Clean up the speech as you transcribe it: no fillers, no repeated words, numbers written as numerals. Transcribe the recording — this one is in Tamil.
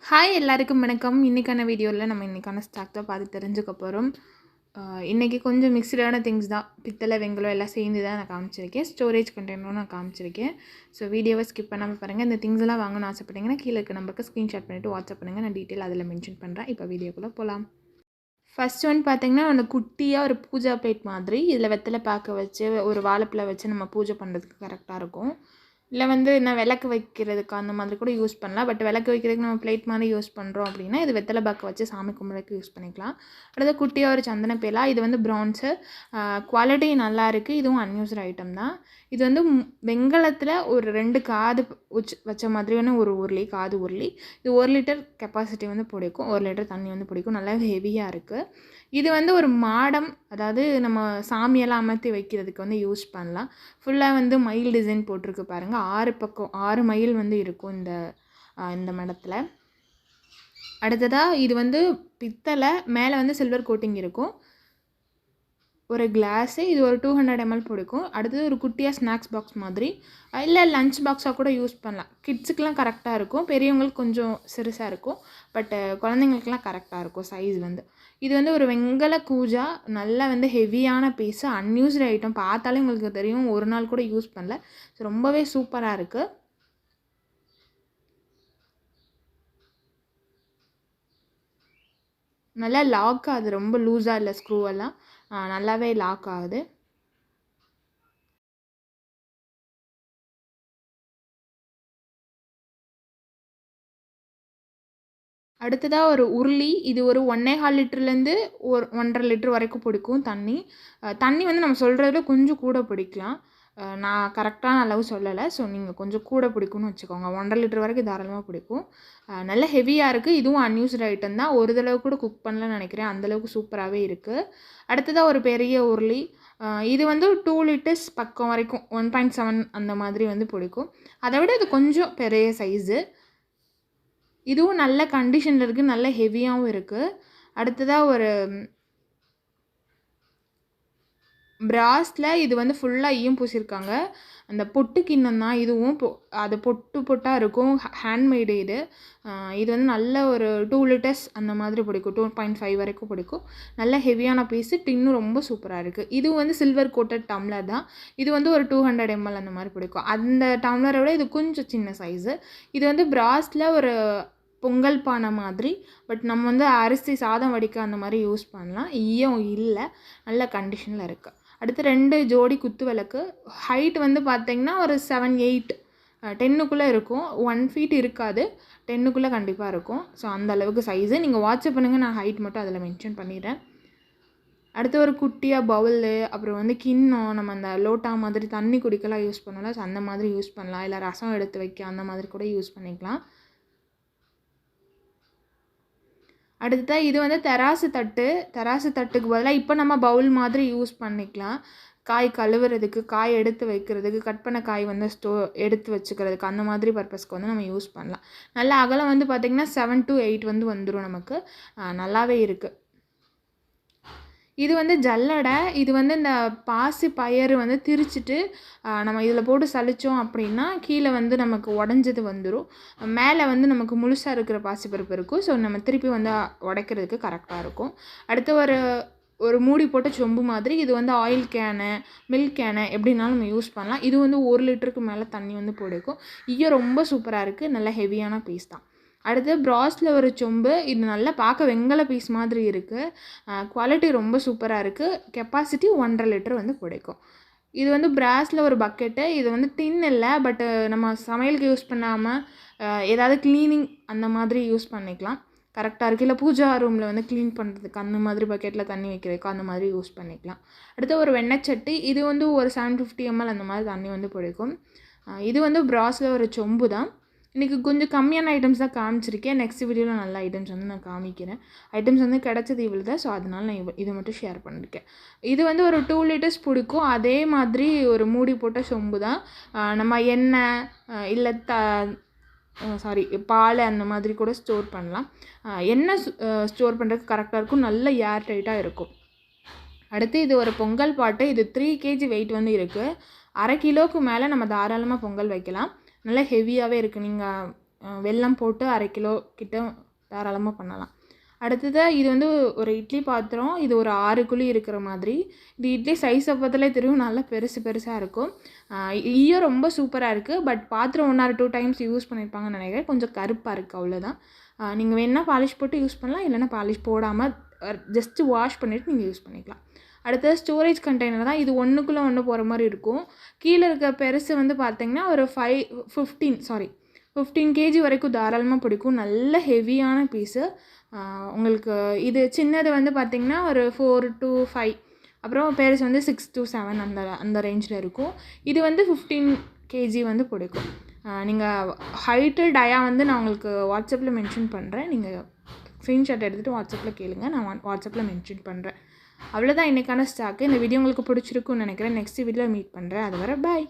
ஹாய் எல்லாருக்கும் வணக்கம். இன்றைக்கான வீடியோவில் நம்ம இன்றைக்கான ஸ்டாக் தான் பார்த்து தெரிஞ்சுக்க போகிறோம். இன்றைக்கி கொஞ்சம் மிக்ஸ்டான திங்ஸ் தான், பித்தளை வெங்கலம் எல்லாம் சேர்ந்து தான் நான் காமிச்சிருக்கேன். ஸ்டோரேஜ் கண்டெய்னரும் நான் காமிச்சிருக்கேன். ஸோ வீடியோவை ஸ்கிப் பண்ணாமல் பாருங்கள். இந்த திங்ஸ் எல்லாம் வாங்கணும்னு ஆசைப்பட்டீங்கன்னா கீழே இருக்க நம்பருக்கு ஸ்க்ரீன்ஷாட் பண்ணிவிட்டு வாட்ஸ்அப் பண்ணுங்கள். நான் டீட்டெயில் அதில் மென்ஷன் பண்ணுறேன். இப்போ வீடியோக்குள்ளே போகலாம். ஃபர்ஸ்ட் ஒன் பார்த்திங்கன்னா அந்த குட்டியாக ஒரு பூஜா பிளேட் மாதிரி, இதில் வெத்தலை பாக்க வச்சு ஒரு வாழைப்பழம் வச்சு நம்ம பூஜை பண்ணுறதுக்கு கரெக்டாக இருக்கும். இல்லை நான் விளக்கு வைக்கிறதுக்கு அந்த மாதிரி கூட யூஸ் பண்ணலாம். பட் விளக்கு வைக்கிறதுக்கு நம்ம பிளேட் மாதிரி யூஸ் பண்ணுறோம் அப்படின்னா இது வெத்தலை பாக்கு வச்சு சாமி கும்பிட்றதுக்கு யூஸ் பண்ணிக்கலாம். அடுத்து குட்டியாக ஒரு சந்தன பேலா, இது ப்ரான்ஸு, குவாலிட்டி நல்லா இருக்குது. இதுவும் அன்யூஸ்டு ஐட்டம் தான். இது வெங்கலத்தில் ஒரு 2 காது வச்ச மாதிரியான ஒரு உருளி, காது உருளி. இது 1 லிட்டர் கெப்பாசிட்டி பிடிக்கும். 1 லிட்டர் தண்ணி பிடிக்கும். நல்லா ஹெவியாக இருக்குது. இது ஒரு மாடம், அதாவது நம்ம சாமியெல்லாம் அமர்த்தி வைக்கிறதுக்கு யூஸ் பண்ணலாம். ஃபுல்லாக மயில் டிசைன் போட்டிருக்கு பாருங்கள். 6 பக்கம் 6 மயில் இருக்கும் இந்த மடத்தில். அடுத்ததாக இது பித்தளை, மேலே சில்வர் கோட்டிங் இருக்கும். ஒரு கிளாஸு, இது ஒரு 200 ml பிடிக்கும். அடுத்தது ஒரு குட்டியாக ஸ்நாக்ஸ் பாக்ஸ் மாதிரி, இல்லை லஞ்ச் பாக்ஸாக கூட யூஸ் பண்ணலாம். கிட்ஸுக்கெலாம் கரெக்டாக இருக்கும். பெரியவங்களுக்கு கொஞ்சம் சிறுசாக இருக்கும். பட்டு குழந்தைங்களுக்குலாம் கரெக்டாக இருக்கும் சைஸ். இது ஒரு வெங்கல கூஜா, நல்லா ஹெவியான பீஸு, அன்யூஸ்டு ஐட்டம். பார்த்தாலே உங்களுக்கு தெரியும், ஒரு நாள் கூட யூஸ் பண்ணல. ஸோ ரொம்பவே சூப்பராக இருக்குது. நல்லா லாக் ஆகுது, ரொம்ப லூஸாக இல்லை, ஸ்க்ரூவெல்லாம் நல்லாவே லாக் ஆகுது. அடுத்ததாக ஒரு உருளி, இது ஒரு 1.25 லிட்டர்லேருந்து ஒரு 1.5 லிட்டர் வரைக்கும் பிடிக்கும் தண்ணி. நம்ம சொல்கிறத கொஞ்சம் கூட பிடிக்கலாம். நான் கரெக்டான அளவு சொல்லலை. ஸோ நீங்கள் கொஞ்சம் கூட பிடிக்கும்னு வச்சுக்கோங்க. 1.5 லிட்டர் வரைக்கும் தாராளமாக பிடிக்கும். நல்ல ஹெவியாக இருக்குது. இதுவும் அன்யூஸ்டு ஐட்டம் தான். ஒரு தடவை கூட குக் பண்ணலன்னு நினைக்கிறேன். அந்தளவுக்கு சூப்பராகவே இருக்குது. அடுத்ததாக ஒரு பெரிய உருளி, இது 2 லிட்டர்ஸ் பக்கம் வரைக்கும், 1.7 அந்த மாதிரி பிடிக்கும். அதை விட இது கொஞ்சம் பெரிய சைஸு. இதுவும் நல்ல கண்டிஷனில் இருக்குது, நல்ல ஹெவியாகவும் இருக்குது. அடுத்ததாக ஒரு பிராஸில், இது ஃபுல்லாக ஈயம் பூசியிருக்காங்க. அந்த பொட்டு கிண்ணம் தான் இதுவும். அது பொட்டாக இருக்கும். ஹேண்ட்மேடு இது. இது நல்ல ஒரு 2 லிட்டர்ஸ் அந்த மாதிரி பிடிக்கும். 2.5 வரைக்கும் பிடிக்கும். நல்ல ஹெவியான பீஸு. டின்னும் ரொம்ப சூப்பராக இருக்குது. இது சில்வர் கோட்டட் டம்ளர் தான். இது ஒரு 200 ml அந்த மாதிரி பிடிக்கும். அந்த டம்ளரை விட இது கொஞ்சம் சின்ன சைஸு. இது பிராஸில் ஒரு பொங்கல் பானை மாதிரி. பட் நம்ம அரிசி சாதம் வடிக்க அந்த மாதிரி யூஸ் பண்ணலாம். ஈயம் இல்லை, நல்ல கண்டிஷனில் இருக்குது. அடுத்து 2 ஜோடி குத்து விளக்கு. ஹைட் பார்த்திங்கன்னா ஒரு 7-8 10க்குள்ளே இருக்கும். 1 feet இருக்காது, 10க்குள்ளே கண்டிப்பாக இருக்கும். ஸோ அந்த அளவுக்கு சைஸு. நீங்கள் வாட்ஸ்அப் பண்ணுங்கள், நான் ஹைட் மட்டும் அதில் மென்ஷன் பண்ணிடுறேன். அடுத்து ஒரு குட்டியாக பவுலு, அப்புறம் கிண்ணம், நம்ம அந்த லோட்டா மாதிரி தண்ணி குடிக்கலாம் யூஸ் பண்ணலாம். ஸோ அந்த மாதிரி யூஸ் பண்ணலாம். இல்லை ரசம் எடுத்து வைக்க அந்த மாதிரி கூட யூஸ் பண்ணிக்கலாம். அடுத்ததாக இது தெராசு தட்டு. தெராசு தட்டுக்கு பதிலாக இப்போ நம்ம பவுல் மாதிரி யூஸ் பண்ணிக்கலாம். காய் கழுவுறதுக்கு, காய் எடுத்து வைக்கிறதுக்கு, கட் பண்ண காய் எடுத்து வச்சுக்கிறதுக்கு, அந்த மாதிரி பர்பஸ்க்கு நம்ம யூஸ் பண்ணலாம். நல்ல அகலம் பார்த்திங்கன்னா 7 to 8 வந்துடும் நமக்கு. நல்லாவே இருக்குது. இது ஜல்லடை. இது இந்த பாசி பயறு திரிச்சிட்டு நம்ம இதில் போட்டு சலித்தோம் அப்படின்னா கீழே நமக்கு உடஞ்சது வந்துடும். மேலே நமக்கு முழுசாக இருக்கிற பாசிப்பருப்பு இருக்கும். ஸோ நம்ம திருப்பி உடைக்கிறதுக்கு கரெக்டாக இருக்கும். அடுத்து ஒரு மூடி போட்ட சொம்பு மாதிரி. இது ஆயில் கேனு, மில்க் கேனு எப்படின்னாலும் நம்ம யூஸ் பண்ணலாம். இது 1 லிட்டருக்கு மேலே தண்ணி பிடிக்கும். ஈயம் ரொம்ப சூப்பராக இருக்குது. நல்ல ஹெவியான பீஸ் தான். அடுத்து பிராஸில் ஒரு சொம்பு. இது நல்லா பார்க்க வெங்கல பீஸ் மாதிரி இருக்குது. குவாலிட்டி ரொம்ப சூப்பராக இருக்குது. கெப்பாசிட்டி 1.5 லிட்டர் பிடிக்கும். இது பிராஸில் ஒரு பக்கெட்டு. இது டின் இல்லை, பட்டு நம்ம சமையலுக்கு யூஸ் பண்ணாமல் ஏதாவது க்ளீனிங் அந்த மாதிரி யூஸ் பண்ணிக்கலாம். கரெக்டாக இருக்குது. இல்லை பூஜா ரூமில் க்ளீன் பண்ணுறதுக்கு அந்த மாதிரி பக்கெட்டில் தண்ணி வைக்கிறதுக்கு அந்த மாதிரி யூஸ் பண்ணிக்கலாம். அடுத்து ஒரு வெண்ணெய் சட்டி. இது ஒரு 750 ml அந்த மாதிரி தண்ணி பிடிக்கும். இது பிராஸில் ஒரு சொம்பு தான். இன்றைக்கி கொஞ்சம் கம்மியான ஐட்டம்ஸ் தான் காமிச்சிருக்கேன். நெக்ஸ்ட் வீடியோவில் நல்ல ஐட்டம்ஸ் நான் காமிக்கிறேன். ஐட்டம்ஸ் கிடச்சது இவ்வளோ தான். ஸோ அதனால் நான் இதை மட்டும் ஷேர் பண்ணியிருக்கேன். இது ஒரு 2 லிட்டர்ஸ் பிடிக்கும். அதே மாதிரி ஒரு மூடி போட்ட சொம்பு தான். நம்ம எண்ணெய் இல்லை பால் அந்த மாதிரி கூட ஸ்டோர் பண்ணலாம். எண்ணெய் ஸ்டோர் பண்ணுறதுக்கு கரெக்டாக இருக்கும். நல்ல ஏர் டைட்டாக இருக்கும். அடுத்து இது ஒரு பொங்கல் பாட்டு. இது 3 kg வெயிட் இருக்குது. 1/2 கிலோவுக்கு மேலே நம்ம தாராளமாக பொங்கல் வைக்கலாம். நல்லா ஹெவியாகவே இருக்குது. நீங்கள் வெல்லம் போட்டு 1/2 கிலோ கிட்ட தாராளமாக பண்ணலாம். அடுத்தது இது வந்து ஒரு இட்லி பாத்திரம். இது ஒரு 6 குழி இருக்கிற மாதிரி. இது இட்லி சைஸை பார்த்தாலே தெரியும், நல்லா பெருசாக இருக்கும். ஈயம் ரொம்ப சூப்பராக இருக்குது. பட் பாத்திரம் 1 ஆர் 2 டைம்ஸ் யூஸ் பண்ணியிருப்பாங்கன்னு நினைக்கிறேன். கொஞ்சம் கருப்பாக இருக்குது, அவ்வளோதான். நீங்கள் வேணால் பாலிஷ் போட்டு யூஸ் பண்ணலாம், இல்லைன்னா பாலிஷ் போடாமல் ஜஸ்ட்டு வாஷ் பண்ணிவிட்டு நீங்கள் யூஸ் பண்ணிக்கலாம். அடுத்தது ஸ்டோரேஜ் கண்டெய்னர் தான். இது ஒன்றுக்குள்ளே ஒன்று போகிற மாதிரி இருக்கும். கீழே இருக்க பெருசு வந்து பார்த்திங்கன்னா ஒரு 15 kg வரைக்கும் தாராளமாக பிடிக்கும். நல்ல ஹெவியான பீஸு. உங்களுக்கு இது சின்னது வந்து பார்த்திங்கன்னா ஒரு 4 to 5, அப்புறம் பெருசு வந்து 6 to 7 அந்த ரேஞ்சில் இருக்கும். இது வந்து 15 kg வந்து பிடிக்கும். நீங்கள் ஹைட்டு டயா வந்து நான் உங்களுக்கு வாட்ஸ்அப்பில் மென்ஷன் பண்ணுறேன். நீங்கள் ஸ்க்ரீன்ஷாட் எடுத்துகிட்டு வாட்ஸ்அப்பில் கேளுங்க, நான் வாட்ஸ்அப்பில் மென்ஷன் பண்ணுறேன். அவ்வளோதான் இன்றைக்கான ஸ்டாக்கு. இந்த வீடியோ உங்களுக்கு பிடிச்சிருக்குன்னு நினைக்கிறேன். நெக்ஸ்ட் வீடியோவில் மீட் பண்ணுறேன். அது வரை பாய்.